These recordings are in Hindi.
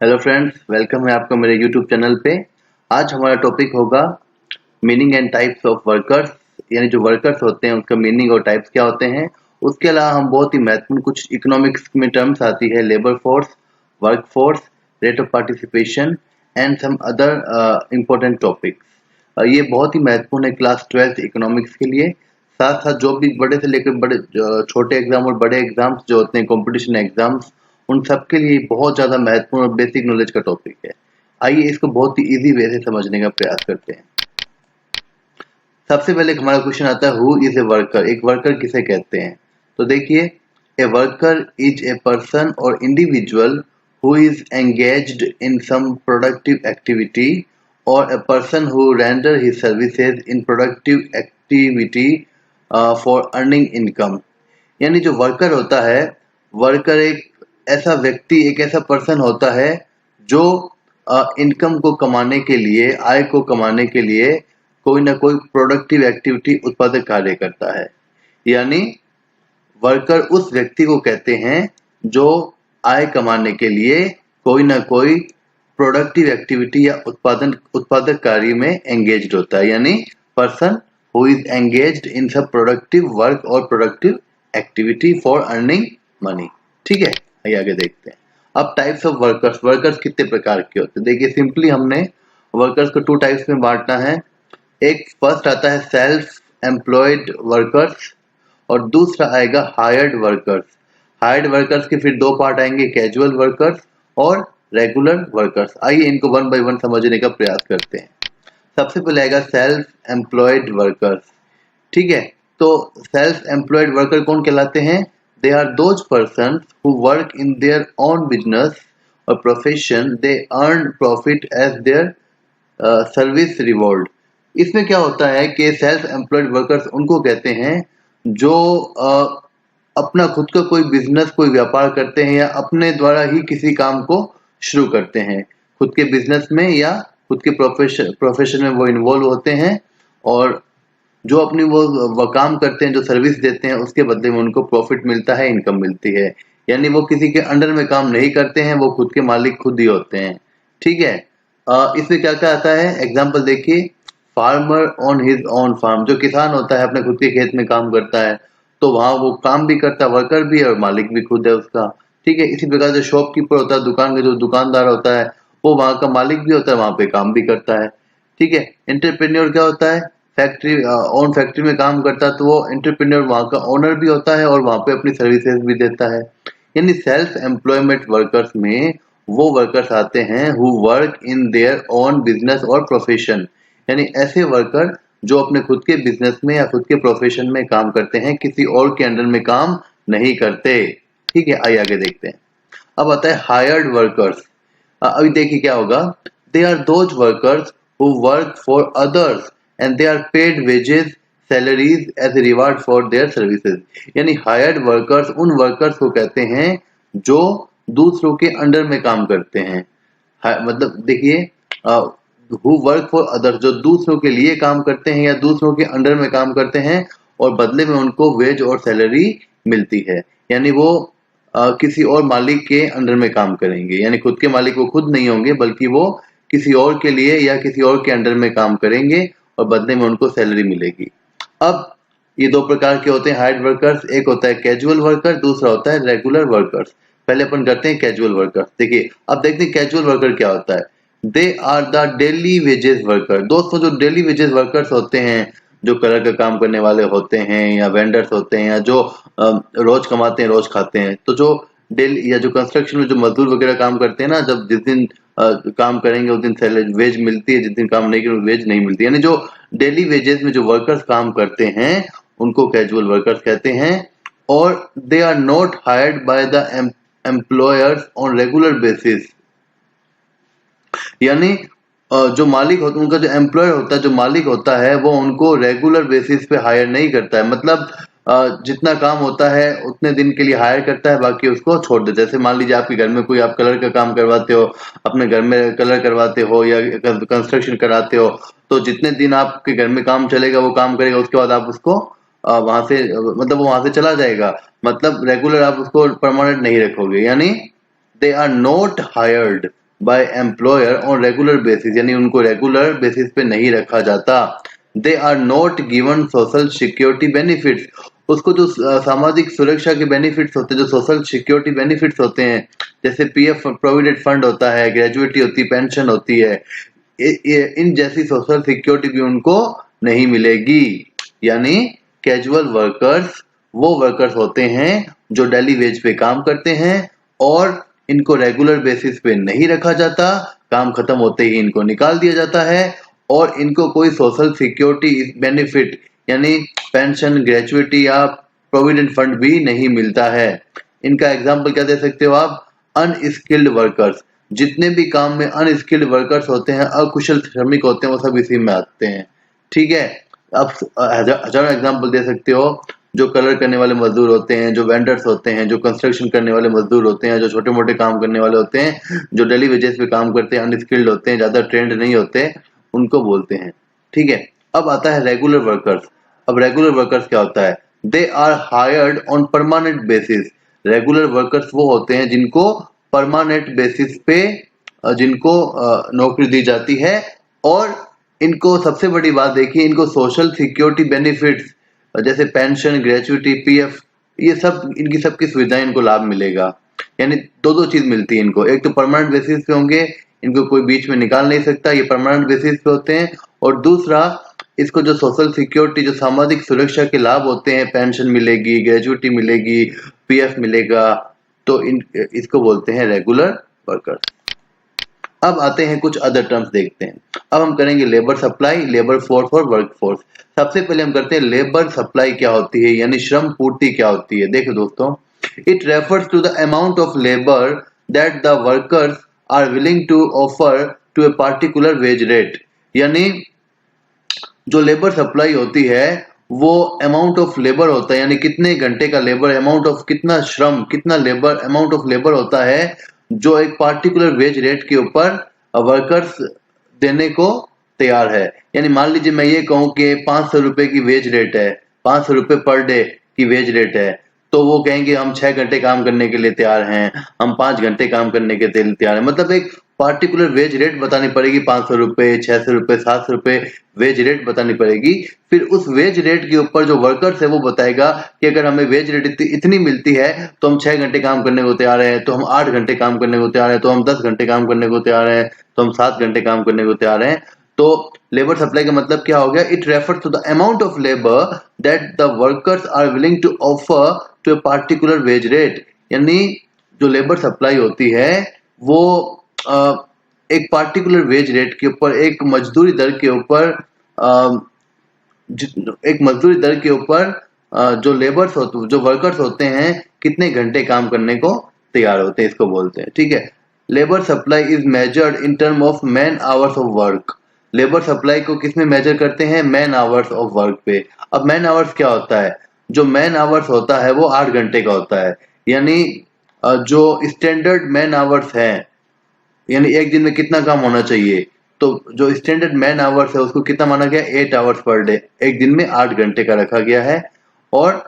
हेलो फ्रेंड्स, वेलकम है आपका मेरे यूट्यूब चैनल पे। आज हमारा टॉपिक होगा meaning and types of workers, यानी जो वर्कर्स होते हैं उनका मीनिंग और टाइप्स क्या होते हैं। उसके अलावा हम बहुत ही महत्वपूर्ण कुछ इकोनॉमिक्स में टर्म्स आती है, labour force, work force, rate of participation and some other important topics. ये बहुत ही महत्वपूर्ण है क्लास 12th इकोनॉमिक्स के लिए। साथ साथ जो भी बड़े से लेकर बड़े छोटे एग्जाम और बड़े एग्जाम्स जो होते हैं, कॉम्पिटिशन एग्जाम्स, उन सबके लिए बहुत ज़्यादा महत्वपूर्ण और बेसिक नॉलेज का टॉपिक है। आइए इसको बहुत ही इजी वे से समझने का प्रयास करते हैं। सबसे पहले हमारा क्वेश्चन आता है, हु इज ए वर्कर? एक वर्कर किसे कहते हैं? तो देखिए, a worker is a person और individual who is engaged in some productive activity और a person who render his services in productive activity for earning income. यानी जो वर्कर होता है, वर्कर एक ऐसा व्यक्ति, एक ऐसा पर्सन होता है जो इनकम को कमाने के लिए, आय को कमाने के लिए कोई ना कोई प्रोडक्टिव एक्टिविटी, उत्पादक कार्य करता है। यानी वर्कर उस व्यक्ति को कहते हैं जो आय कमाने के लिए कोई ना कोई प्रोडक्टिव एक्टिविटी या उत्पादक कार्य में एंगेज्ड होता है। यानी पर्सन हु इज एंगेज्ड इन सब प्रोडक्टिव वर्क और productive activity for earning money. ठीक है, आइए आगे देखते हैं। अब टाइप्स ऑफ वर्कर्स, वर्कर्स कितने प्रकार के होते हैं? देखिए, सिंपली हमने वर्कर्स को 2 टाइप्स में बांटना है। एक फर्स्ट आता है सेल्फ एम्प्लॉयड वर्कर्स और दूसरा आएगा हायर्ड वर्कर्स। हायर्ड वर्कर्स के फिर 2 पार्ट आएंगे, कैजुअल वर्कर्स और रेगुलर वर्कर्स। आइए इनको 1 बाय 1 समझने का प्रयास करते हैं। सबसे पहले आएगा सेल्फ एम्प्लॉयड वर्कर्स। ठीक है, तो सेल्फ एम्प्लॉयड वर्कर कौन कहलाते हैं? They are those person who work in their own business और profession, they earn profit as their service reward. इसमें क्या होता है कि सेल्फ एम्प्लॉयड वर्कर्स उनको कहते हैं जो अपना खुद का कोई बिजनेस, कोई व्यापार करते हैं या अपने द्वारा ही किसी काम को शुरू करते हैं। खुद के बिजनेस में या खुद के प्रोफेशन में वो इन्वॉल्व होते हैं और जो अपनी वो काम करते हैं, जो सर्विस देते हैं, उसके बदले में उनको प्रॉफिट मिलता है, इनकम मिलती है। यानी वो किसी के अंडर में काम नहीं करते हैं, वो खुद के मालिक खुद ही होते हैं। ठीक है, इसमें क्या क्या आता है? एग्जाम्पल देखिए, farmer on his own farm. जो किसान होता है अपने खुद के खेत में काम करता है, तो वहां वो काम भी करता है, वर्कर भी है और मालिक भी खुद है उसका। ठीक है, इसी प्रकार से शॉपकीपर होता है, दुकान का जो दुकानदार होता है, वो वहां का मालिक भी होता है, वहां पे काम भी करता है। ठीक है, एंटरप्रेन्योर क्या होता है? फैक्ट्री, ओन फैक्ट्री में काम करता है, तो वो एंटरप्रेन्योर वहां का ओनर भी होता है और वहां पे अपनी सर्विसेज भी देता है। यानी सेल्फ एम्प्लॉयमेंट वर्कर्स में वो वर्कर्स आते हैं who work in their own business और प्रोफेशन। यानी ऐसे वर्कर जो अपने खुद के बिजनेस में या खुद के प्रोफेशन में काम करते हैं, किसी और के अंडर में काम नहीं करते। ठीक है, आइए आगे देखते हैं। अब आता है हायर्ड वर्कर्स। अभी देखिए क्या होगा, they are those workers who work for others and they are paid wages, salaries as a reward for their services. यानी हायर्ड वर्कर्स उन वर्कर्स को कहते हैं जो दूसरों के अंडर में काम करते हैं। मतलब देखिए, हु वर्क फॉर अदर्स, जो दूसरों के लिए काम करते हैं या दूसरों के अंडर में काम करते हैं और बदले में उनको वेज और सैलरी मिलती है। यानी वो किसी और मालिक के अंडर में काम करेंगे। यानी खुद के मालिक वो खुद नहीं होंगे, बल्कि वो किसी और के लिए या किसी और के अंडर में काम करेंगे और बदले में उनको सैलरी मिलेगी। अब ये 2 प्रकार के होते हैं हायर्ड वर्कर्स। एक होता है कैजुअल वर्कर, दूसरा होता है रेगुलर वर्कर्स। पहले अपन करते हैं कैजुअल वर्कर्स। देखिए, अब देखते हैं कैजुअल वर्कर क्या होता है। They are the daily wages worker. दोस्तों, जो डेली वेजेस वर्कर्स होते हैं, जो कलर का काम करने वाले होते हैं या वेंडर्स होते हैं या जो रोज कमाते हैं रोज खाते हैं, तो जो डेली या जो कंस्ट्रक्शन में जो मजदूर वगैरह काम करते हैं ना, जब जिस दिन काम करेंगे उस दिन सैलरी वेज मिलती है, जिस दिन काम नहीं करेंगे वेज नहीं मिलती। यानी जो डेली वेजेस में जो वर्कर्स काम करते हैं उनको कैजुअल वर्कर्स कहते हैं। और they are not hired by the employers on regular basis. यानी जो मालिक होता है, उनका जो एम्प्लॉयर होता है, जो मालिक होता है, वो उनको रेगुलर बेसिस पे हायर नहीं करता है। मतलब जितना काम होता है उतने दिन के लिए हायर करता है, बाकी उसको छोड़ देता है। जैसे मान लीजिए आपके घर में कोई, आप कलर का काम करवाते हो, अपने घर में कलर करवाते हो या कंस्ट्रक्शन कराते हो, तो जितने दिन आपके घर में काम चलेगा वो काम करेगा, उसके बाद आप उसको वहां से, मतलब वो वहां से चला जाएगा। मतलब रेगुलर आप उसको परमानेंट नहीं रखोगे। यानी they are not hired by employer on regular basis, यानी उनको रेगुलर बेसिस पे नहीं रखा जाता। They are not given social security benefits, उसको जो सामाजिक सुरक्षा के बेनिफिट्स होते हैं, जो सोशल सिक्योरिटी बेनिफिट्स होते हैं, जैसे पीएफ प्रोविडेंट फंड होता है, ग्रेजुएटी होती है, पेंशन होती है, इन जैसी सोशल सिक्योरिटी भी उनको नहीं मिलेगी। यानी कैजुअल वर्कर्स वो वर्कर्स होते हैं जो डेली वेज पे काम करते हैं और इनको रेगुलर बेसिस पे नहीं रखा जाता, काम खत्म होते ही इनको निकाल दिया जाता है और इनको कोई सोशल सिक्योरिटी बेनिफिट यानी पेंशन, ग्रेजुएटी या प्रोविडेंट फंड भी नहीं मिलता है। इनका एग्जाम्पल क्या दे सकते हो आप? अनस्किल्ड वर्कर्स, जितने भी काम में अनस्किल्ड वर्कर्स होते हैं, अकुशल श्रमिक होते हैं, वो सब इसी में आते हैं। ठीक है, आप हजारों एग्जाम्पल दे सकते हो। जो कलर करने वाले मजदूर होते हैं, जो वेंडर्स होते हैं, जो कंस्ट्रक्शन करने वाले मजदूर होते हैं, जो छोटे मोटे काम करने वाले होते हैं, जो डेली वेजेस पे काम करते हैं, अनस्किल्ड होते हैं, ज्यादा ट्रेंड नहीं होते, उनको बोलते हैं। ठीक है, अब आता है रेगुलर वर्कर्स। अब रेगुलर वर्कर्स क्या होता है? They are hired on permanent basis. Regular workers वो होते हैं जिनको परमानेंट बेसिस पे जिनको नौकरी दी जाती है और इनको सबसे बड़ी बात देखिए, इनको सोशल सिक्योरिटी बेनिफिट्स जैसे पेंशन, ग्रेजुएटी, पीएफ, ये सब इनकी सबकी सुविधाएं इनको लाभ मिलेगा। यानी दो चीज मिलती है इनको, एक तो परमानेंट बेसिस पे होंगे, इनको कोई बीच में निकाल नहीं सकता, ये परमानेंट बेसिस पे होते हैं, और दूसरा इसको जो सोशल सिक्योरिटी, जो सामाजिक सुरक्षा के लाभ होते हैं, पेंशन मिलेगी, ग्रेजुएटी मिलेगी, पीएफ मिलेगा, तो इसको बोलते हैं रेगुलर वर्कर्स। अब आते हैं कुछ अदर टर्म्स देखते हैं। अब हम करेंगे लेबर सप्लाई, लेबर फोर्स और वर्क फोर्स। सबसे पहले हम करते हैं लेबर सप्लाई क्या होती है, यानी श्रम पूर्ति क्या होती है। देखो दोस्तों, it refers to the amount of labour that the workers are willing to offer to a particular wage rate. यानी जो लेबर सप्लाई होती है वो अमाउंट ऑफ लेबर होता है, यानी कितने घंटे का लेबर, अमाउंट ऑफ कितना श्रम, कितना लेबर, अमाउंट ऑफ लेबर होता है जो एक पार्टिकुलर वेज रेट के ऊपर वर्कर्स देने को तैयार है। यानी मान लीजिए मैं ये कहूं कि 500 रुपए की वेज रेट है, 500 रुपए पर डे की वेज रेट है, तो वो कहेंगे हम 6 घंटे काम करने के लिए तैयार हैं, हम 5 घंटे काम करने के लिए तैयार हैं। मतलब एक पार्टिकुलर वेज रेट बतानी पड़ेगी, 500 रुपए, 600 रुपए, 700 रुपए वेज रेट बतानी पड़ेगी। फिर उस वेज रेट के ऊपर जो वर्कर्स है वो बताएगा कि अगर हमें वेज रेट इतनी मिलती है तो हम 6 घंटे काम करने को तैयार हैं, तो हम 8 घंटे काम करने को तैयार हैं, तो हम 10 घंटे काम करने को तैयार हैं, तो हम 7 घंटे काम करने को तैयार हैं। तो लेबर सप्लाई का मतलब क्या हो गया? It refers to the amount of labour that the workers are willing to offer to a particular wage rate. यानी जो लेबर सप्लाई होती है वो एक पार्टिकुलर वेज रेट के ऊपर, एक मजदूरी दर के ऊपर, एक मजदूरी दर के ऊपर जो लेबर्स होते, जो वर्कर्स होते हैं, कितने घंटे काम करने को तैयार होते हैं, इसको बोलते हैं। ठीक है, labour supply is measured in term of man hours of work. Labour supply को किस में मेजर करते हैं? मैन आवर्स ऑफ वर्क पे। अब मैन आवर्स क्या होता है? जो मैन आवर्स होता है वो 8 घंटे का होता है। यानी जो स्टैंडर्ड मैन आवर्स हैं, यानी एक दिन में कितना काम होना चाहिए, तो जो स्टैंडर्ड मैन आवर्स है उसको कितना माना गया? 8 आवर्स पर डे। एक दिन में 8 घंटे का रखा गया है। और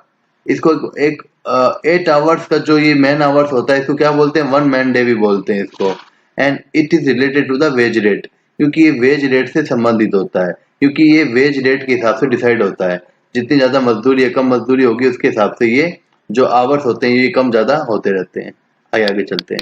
इसको एक 8 आवर्स का जो ये मैन आवर्स होता है इसको क्या बोलते हैं? 1 मैन डे भी बोलते हैं इसको। And it is related to the wage rate, क्योंकि ये वेज रेट से संबंधित होता है, क्योंकि ये वेज रेट के हिसाब से डिसाइड होता है। जितनी ज्यादा मजदूरी या कम मजदूरी होगी उसके हिसाब से ये जो आवर्स होते हैं ये कम ज्यादा होते रहते हैं। आगे चलते हैं।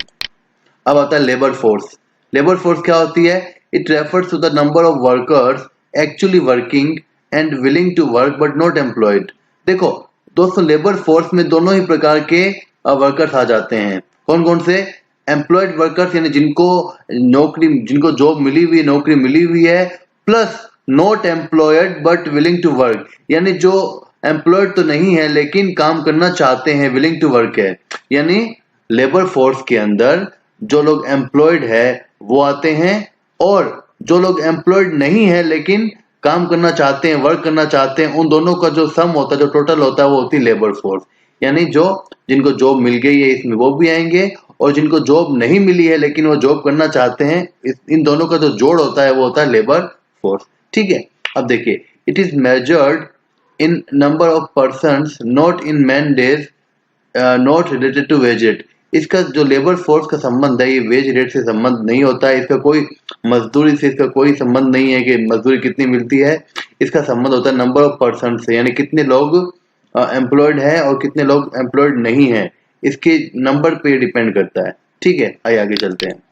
अब आता है लेबर फोर्स। लेबर फोर्स क्या होती है? It refers to the number of workers actually working and willing to work but not employed. देखो दोस्तों, लेबर फोर्स में दोनों ही प्रकार के वर्कर्स आ जाते हैं। कौन कौन से? एम्प्लॉयड वर्कर्स, यानी जिनको नौकरी, जिनको जॉब मिली हुई है, नौकरी मिली हुई है, plus not employed but willing to work, यानी जो एम्प्लॉयड तो नहीं है लेकिन काम करना चाहते हैं, विलिंग टू वर्क है। यानी लेबर फोर्स के अंदर जो लोग एम्प्लॉयड है वो आते हैं, और जो लोग एम्प्लॉयड नहीं है लेकिन काम करना चाहते हैं, वर्क करना चाहते हैं, उन दोनों का जो सम होता है, जो टोटल होता है, वो होती है लेबर फोर्स। यानी जो जिनको जॉब मिल गई है इसमें वो भी आएंगे, और जिनको जॉब नहीं मिली है लेकिन वो जॉब करना चाहते हैं, इन दोनों का जो जोड़ होता है वो होता है लेबर फोर्स। ठीक है, अब देखिए, it is measured in number of persons not in man days not related to wage rate. इसका जो लेबर फोर्स का संबंध है ये वेज रेट से संबंध नहीं होता है, इसका कोई मजदूरी से इसका कोई संबंध नहीं है कि मजदूरी कितनी मिलती है। इसका संबंध होता है नंबर ऑफ पर्सन से, यानी कितने लोग एम्प्लॉयड है और कितने लोग एम्प्लॉयड नहीं है, इसके नंबर पे डिपेंड करता है। ठीक है, आइए आगे चलते हैं।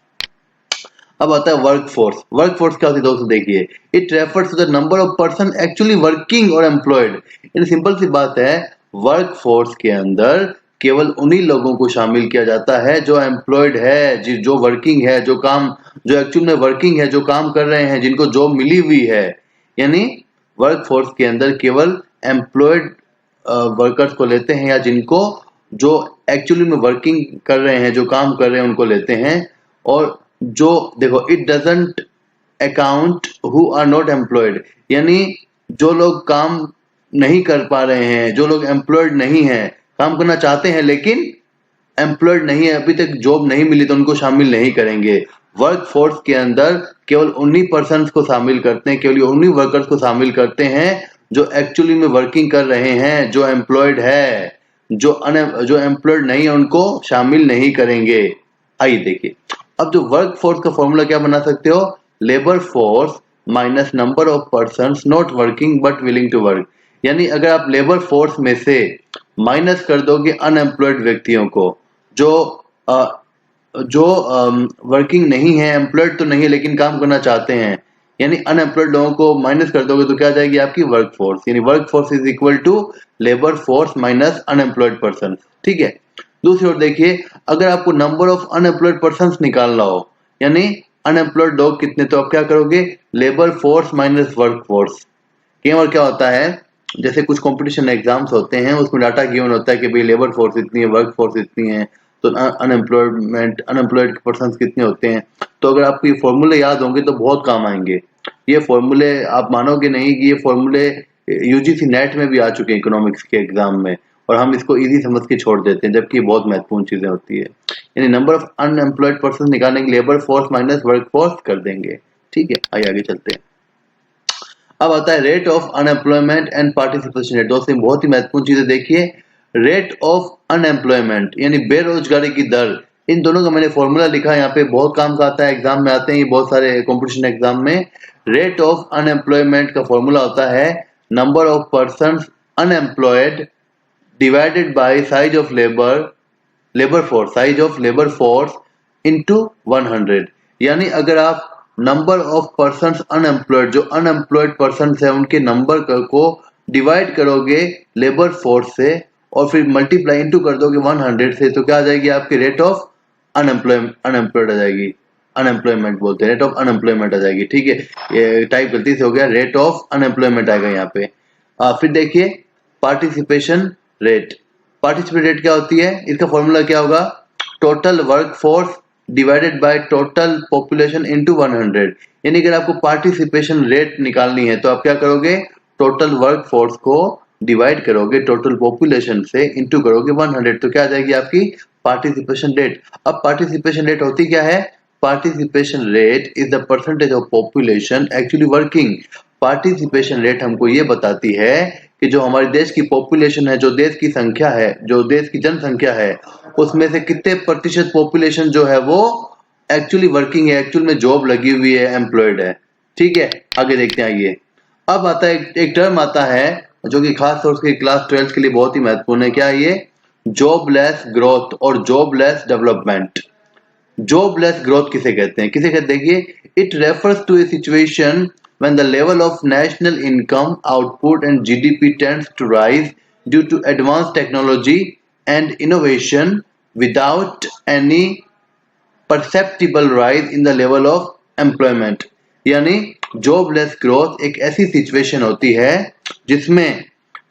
अब आता है वर्क फोर्स। वर्क फोर्स क्या होती है दोस्तों, देखिए, it refers to the number of person actually working और एम्प्लॉयड। इन सिंपल सी बात है, वर्क फोर्स के अंदर केवल उन्हीं लोगों को शामिल किया जाता है जो एम्प्लॉयड है, जो वर्किंग है, जो एक्चुअल में वर्किंग है, जो काम कर रहे हैं, जिनको जॉब मिली हुई है। यानी वर्क फोर्स के अंदर केवल एम्प्लॉयड वर्कर्स को लेते हैं, या जिनको जो एक्चुअली में वर्किंग कर रहे हैं, जो काम कर रहे हैं, उनको लेते हैं। और जो देखो, it doesn't account who are not employed, यानी जो लोग काम नहीं कर पा रहे हैं, जो लोग एम्प्लॉयड नहीं है, काम करना चाहते हैं लेकिन एम्प्लॉयड नहीं है, अभी तक जॉब नहीं मिली, तो उनको शामिल नहीं करेंगे। वर्क फोर्स के अंदर केवल उन्हीं पर्सन को शामिल करते हैं, केवल उन्हीं वर्कर्स को शामिल करते हैं जो एक्चुअली में वर्किंग कर रहे हैं, जो एम्प्लॉयड है। जो एम्प्लॉयड नहीं है उनको शामिल नहीं करेंगे। आइए देखिए, अब जो वर्क फोर्स का फॉर्मूला क्या बना सकते हो, labour force minus number of persons not working but willing to work. यानी अगर आप लेबर फोर्स में से माइनस कर दोगे अनएम्प्लॉयड व्यक्तियों को, जो वर्किंग नहीं है, एम्प्लॉयड तो नहीं है लेकिन काम करना चाहते हैं, यानी अनएम्प्लॉयड लोगों को माइनस कर दोगे तो क्या आ जाएगी आपकी वर्क फोर्स। यानी work force is equal to labour force minus unemployed person. ठीक है, दूसरी ओर देखिए, अगर आपको नंबर ऑफ अनएम्प्लॉयड पर्सन निकालना हो, यानी अनएम्प्लॉयड लोग कितने, तो आप क्या करोगे, labour force minus work force. कई बार क्या होता है, जैसे कुछ कंपटीशन एग्जाम्स होते हैं, उसमें डाटा गिवन होता है कि भाई लेबर फोर्स इतनी है, वर्क फोर्स इतनी है, तो अनएम्प्लॉयड पर्सन कितने होते हैं। तो अगर आपको ये फॉर्मूले याद होंगे तो बहुत काम आएंगे। ये फॉर्मूले आप मानोगे नहीं कि ये फॉर्मूले यूजीसी नेट में भी आ चुके हैं इकोनॉमिक्स के एग्जाम में, और हम इसको इजी समझ के छोड़ देते हैं, जबकि बहुत महत्वपूर्ण चीजें होती है। यानी नंबर ऑफ अनएम्प्लॉयड पर्सन निकालने के labour force minus work force कर देंगे। ठीक है, आइए आगे चलते हैं। अब आता है rate of unemployment and participation rate. दोस्तों बहुत ही महत्वपूर्ण चीजें देखिए, रेट ऑफ अनएम्प्लॉयमेंट यानी बेरोजगारी की दर, इन दोनों का मैंने फॉर्मूला लिखा है यहाँ पे, बहुत काम का आता है, एग्जाम में आते हैं ये बहुत सारे कॉम्पिटिशन एग्जाम में। रेट ऑफ अनएम्प्लॉयमेंट का फॉर्मूला होता है number of person unemployed divided by size of labour force into 100। यानी अगर आप नंबर ऑफ पर्सन अनएम्प्लॉयड, जो अनएम्प्लॉयड पर्सन है उनके नंबर को डिवाइड करोगे लेबर फोर्स से और फिर मल्टीप्लाई इनटू कर दोगे 100 से, तो क्या आ जाएगी आपकी रेट ऑफ अनएम्प्लॉयड आ जाएगी, अनएम्प्लॉयमेंट बोलते हैं, रेट ऑफ अनएम्प्लॉयमेंट आ जाएगी। ठीक है, ये टाइप गलती से हो गया, रेट ऑफ अनएम्प्लॉयमेंट आएगा यहाँ पे। फिर देखिए पार्टिसिपेशन रेट। पार्टिसिपेशन रेट क्या होती है, इसका फॉर्मूला क्या होगा, total work force divided by total population into 100। यानी अगर आपको पार्टिसिपेशन रेट निकालनी है तो आप क्या करोगे, टोटल वर्क फोर्स को डिवाइड करोगे टोटल पॉपुलेशन से, इनटू करोगे 100, तो क्या आ जाएगी आपकी पार्टिसिपेशन रेट। अब पार्टिसिपेशन रेट होती क्या है, participation rate is the percentage of population actually working. Participation rate हमको ये बताती है कि जो हमारे देश की पॉपुलेशन है, जो देश की संख्या है, जो देश की जनसंख्या है, उसमें से कितने प्रतिशत पॉपुलेशन जो है वो एक्चुअली वर्किंग है, एक्चुअल में जॉब लगी हुई है, एम्प्लॉयड है। ठीक है, आगे देखते हैं। आइए, अब आता है एक टर्म आता है जो कि खास तौर से क्लास 12 के लिए बहुत ही महत्वपूर्ण है। क्या है ये, जॉबलेस ग्रोथ और जॉबलेस डेवलपमेंट। जॉबलेस ग्रोथ किसे कहते हैं, देखिए, it refers to a situation when the level of national income, output and GDP tends to rise due to advanced technology and innovation without any perceptible rise in the level of employment। यानी जॉबलेस ग्रोथ एक ऐसी सिचुएशन होती है जिसमें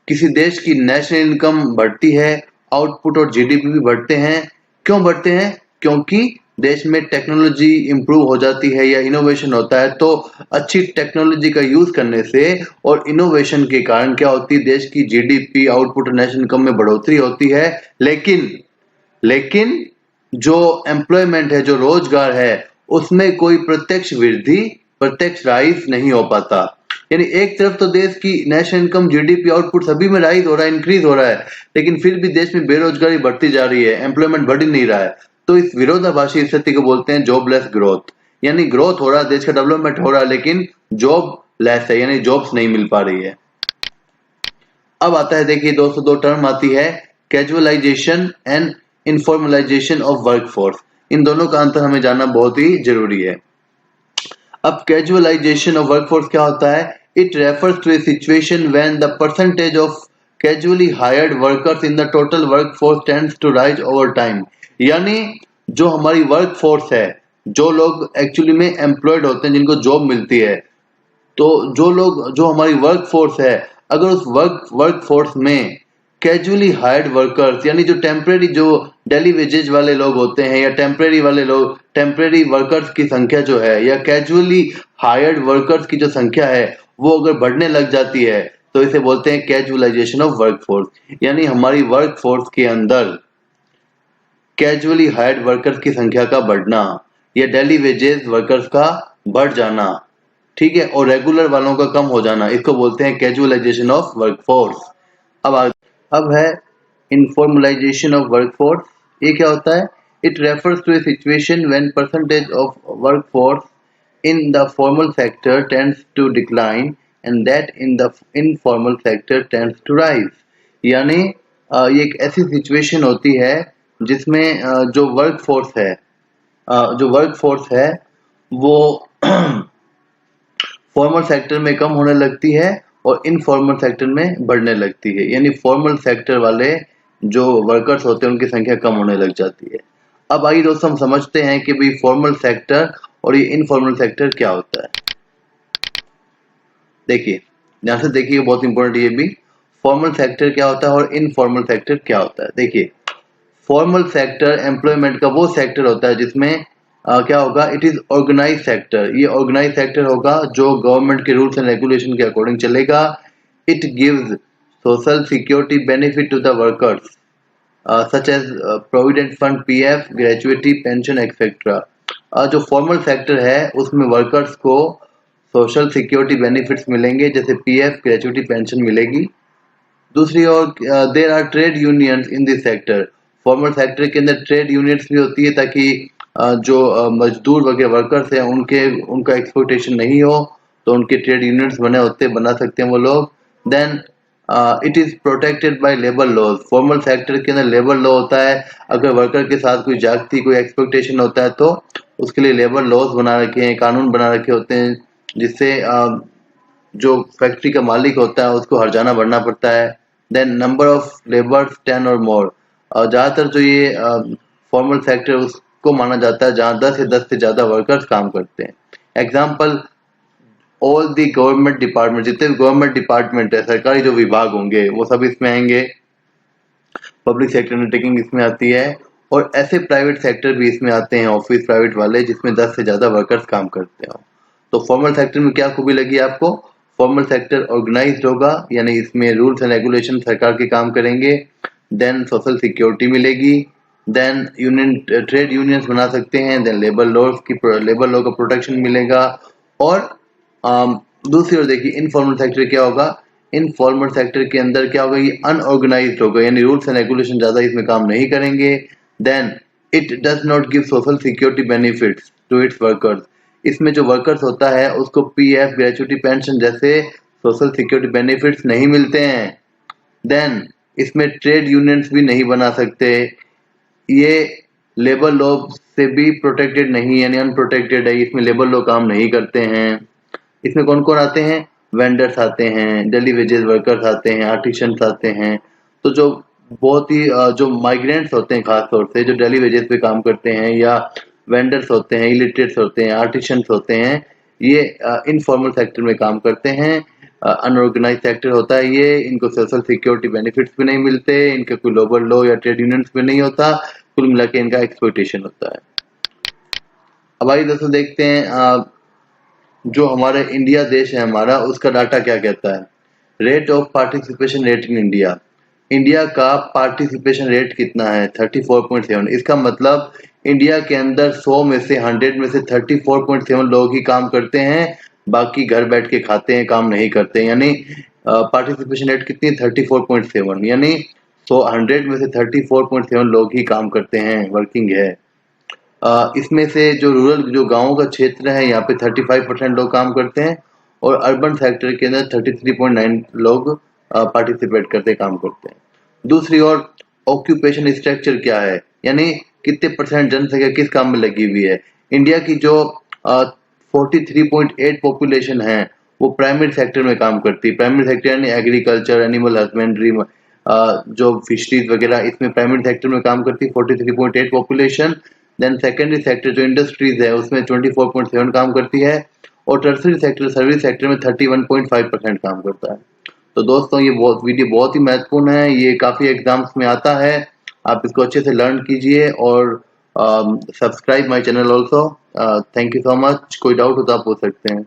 किसी देश की नेशनल इनकम बढ़ती है, आउटपुट और जीडीपी भी बढ़ते हैं। क्यों बढ़ते हैं, क्योंकि देश में टेक्नोलॉजी इंप्रूव हो जाती है या इनोवेशन होता है। तो अच्छी टेक्नोलॉजी का यूज करने से और इनोवेशन के कारण क्या होती है, देश की जीडीपी, आउटपुट और नेशनल इनकम में बढ़ोतरी होती है। लेकिन जो एम्प्लॉयमेंट है, जो रोजगार है, उसमें कोई प्रत्यक्ष वृद्धि, प्रत्यक्ष राइज नहीं हो पाता। यानी एक तरफ तो देश की नेशनल इनकम, जीडीपी आउटपुट सभी में राइज हो रहा है, इंक्रीज हो रहा है, लेकिन फिर भी देश में बेरोजगारी बढ़ती जा रही है, एम्प्लॉयमेंट बढ़ ही नहीं रहा है। तो इस विरोधाभासी स्थिति को बोलते हैं जॉबलेस ग्रोथ। यानी ग्रोथ हो रहा है, देश का डेवलपमेंट हो रहा है, लेकिन जॉब लेस है, यानी जॉब्स नहीं मिल पा रही है। अब आता है, देखिए दोस्तों, दो टर्म आती है, casualisation and informalisation of workforce. इन दोनों का अंतर हमें जानना बहुत ही जरूरी है। अब कैजुअलाइजेशन ऑफ वर्कफोर्स क्या होता है? It refers to a situation when the percentage of casually hired workers in the total workforce tends to rise over time. यानी जो हमारी वर्कफोर्स है, जो लोग एक्चुअली में एम्प्लॉयड होते हैं, जिनको जॉब मिलती है, तो जो हमारी वर्कफोर्स है, अगर उस वर्कफोर्स में कैजुअली हायर्ड वर्कर्स, यानी जो टेम्परेरी, जो डेली वेजेज वाले लोग होते हैं, या टेम्परेरी वाले लोग, टेम्परेरी वर्कर्स की संख्या जो है, या कैजुअली हायर्ड वर्कर्स की जो संख्या है, वो अगर बढ़ने लग जाती है, तो इसे बोलते हैं कैजुअलाइजेशन ऑफ वर्कफोर्स। यानी हमारी वर्कफोर्स के अंदर कैजुअली हायर्ड वर्कर्स की संख्या का बढ़ना, या डेली वेजेस वर्कर्स का बढ़ जाना, ठीक है, और रेगुलर वालों का कम हो जाना, इसको बोलते हैं कैजुअलाइजेशन ऑफ वर्कफोर्स। अब है इनफॉर्मलाइजेशन ऑफ वर्कफोर्स। ये क्या होता है? It refers to a situation when percentage of workforce in the formal sector tends to decline and that in the informal sector tends to rise. यानी ये एक ऐसी सिचुएशन होती है जिसमें जो वर्कफोर्स है वो फॉर्मल सेक्टर में कम होने लगती है और इनफॉर्मल सेक्टर में बढ़ने लगती है। यानी फॉर्मल सेक्टर वाले जो वर्कर्स होते हैं उनकी संख्या कम होने लग जाती है। अब आइए दोस्तों हम समझते हैं कि भाई फॉर्मल सेक्टर और ये इनफॉर्मल सेक्टर क्या होता है। देखिए, ध्यान से देखिए, बहुत इंपॉर्टेंट ये भी, फॉर्मल सेक्टर क्या होता है और इनफॉर्मल सेक्टर क्या होता है। देखिए, फॉर्मल सेक्टर एम्प्लॉयमेंट का वो सेक्टर होता है जिसमें क्या होगा, इट इज ऑर्गेनाइज सेक्टर। ये ऑर्गेनाइज सेक्टर होगा जो गवर्नमेंट के रूल्स एंड रेगुलेशन के अकॉर्डिंग चलेगा। It gives social security benefit to the workers such as provident fund, PF, gratuity, pension etcetera. जो फॉर्मल सेक्टर है उसमें वर्कर्स को सोशल सिक्योरिटी बेनिफिट्स मिलेंगे, जैसे पीएफ, ग्रेजुएटी, पेंशन मिलेगी। दूसरी ओर there are trade unions in this sector. Formal sector के अंदर ट्रेड यूनियंस भी होती है ताकि जो मजदूर वगैरह वर्कर्स हैं उनका एक्सप्लॉयटेशन नहीं हो, तो उनके ट्रेड यूनियंस बना सकते हैं वो लोग। Then it is protected by labour laws. Formal sector के अंदर लेबर लॉ होता है। अगर वर्कर के साथ कोई जागती कोई एक्सपेक्टेशन होता है तो उसके लिए लेबर लॉज बना रखे हैं, कानून बना रखे होते हैं, जिससे जो फैक्ट्री का मालिक होता है उसको हर्जाना भरना पड़ता है। देन नंबर ऑफ लेबर्स 10 और मोर। और ज़्यादातर जो ये फॉर्मल सेक्टर उसको माना जाता है जहाँ 10 से ज़्यादा वर्कर्स काम करते हैं। Example, all the government department, जितने भी गवर्नमेंट डिपार्टमेंट है, सरकारी जो विभाग होंगे वो सब इसमें आएंगे। पब्लिक सेक्टर अंडरटेकिंग इसमें आती है, और ऐसे प्राइवेट सेक्टर भी इसमें आते हैं, ऑफिस प्राइवेट वाले, जिसमें 10 से ज़्यादा वर्कर्स काम करते हो। तो फॉर्मल सेक्टर में क्या खूबी लगी आपको? फॉर्मल सेक्टर ऑर्गेनाइज्ड होगा, यानी इसमें रूल्स एंड रेगुलेशन सरकार के काम करेंगे। देन सोशल सिक्योरिटी मिलेगी। देन ट्रेड यूनियंस बना सकते हैं। देन लेबर लॉ का प्रोटेक्शन मिलेगा। और दूसरी ओर देखिए, इनफॉर्मल सेक्टर क्या होगा? इनफॉर्मल सेक्टर के अंदर क्या होगा? ये अनऑर्गेनाइज्ड होगा, यानी रूल्स एंड रेगुलेशन ज्यादा इसमें काम नहीं करेंगे। Then it does not give social security benefits to its workers. इसमें जो वर्कर्स होता है उसको पीएफ, ग्रेजुएटी, पेंशन जैसे सोशल सिक्योरिटी बेनिफिट्स नहीं मिलते हैं। देन इसमें ट्रेड यूनियंस भी नहीं बना सकते। ये लेबर लॉ से भी प्रोटेक्टेड नहीं, यानी अनप्रोटेक्टेड है, इसमें लेबर लॉ काम नहीं करते हैं। इसमें कौन कौन आते हैं? वेंडर्स आते हैं, डेली वेजेस वर्कर्स आते हैं, आर्टिशंस आते हैं। तो जो बहुत ही जो माइग्रेंट्स होते हैं, खास तौर से जो डेली वेजेस पे काम करते हैं, या वेंडर्स होते हैं, इलिटरेट्स होते हैं, आर्टिशंस होते हैं, ये इनफॉर्मल सेक्टर में काम करते हैं। अनऑर्गेनाइज सेक्टर होता है ये, इनको सोशल सिक्योरिटी बेनिफिट्स भी नहीं मिलते, इनका कोई लेबर लॉ या ट्रेड यूनियंस भी नहीं होता, कुल मिला के इनका एक्सप्लॉयटेशन होता है। अब आइए दोस्तों देखते हैं जो हमारे इंडिया देश है हमारा, उसका डाटा क्या कहता है। Rate of participation rate in India. India का पार्टिसिपेशन रेट कितना है? 34.7। इसका मतलब इंडिया के अंदर 100 में से 100 में से 34.7 लोग ही काम करते हैं बाकी घर बैठ के खाते हैं, काम नहीं करते हैं। यानी पार्टिसिपेशन रेट कितनी 34.7, यानी 100 में से 34.7 लोग ही काम करते हैं, वर्किंग है। इसमें से जो रूरल जो गाँव का क्षेत्र है यहाँ पे 35% लोग काम करते हैं और अर्बन सेक्टर के अंदर 33.9 लोग पार्टिसिपेट करते काम करते हैं। दूसरी ओर ऑक्यूपेशन स्ट्रक्चर क्या है, यानी कितने परसेंट जनसंख्या किस काम में लगी हुई है। इंडिया की जो 43.8 पॉपुलेशन है वो प्राइमरी सेक्टर में काम करती है। प्राइमरी सेक्टर यानी एग्रीकल्चर, एनिमल हस्बेंड्री, जो फिशरीज वगैरह, इसमें प्राइमरी सेक्टर में काम करती है 43.8 पॉपुलेशन। देन सेकेंडरी सेक्टर जो इंडस्ट्रीज है उसमें 24.7 काम करती है और टर्सरी सेक्टर सर्विस सेक्टर में 31.5% काम करता है। तो दोस्तों ये वीडियो बहुत ही महत्वपूर्ण है, ये काफी एग्जाम्स में आता है, आप इसको अच्छे से लर्न कीजिए और subscribe my channel also. Thank you so much. कोई डाउट हो तो आप पूछ सकते हैं।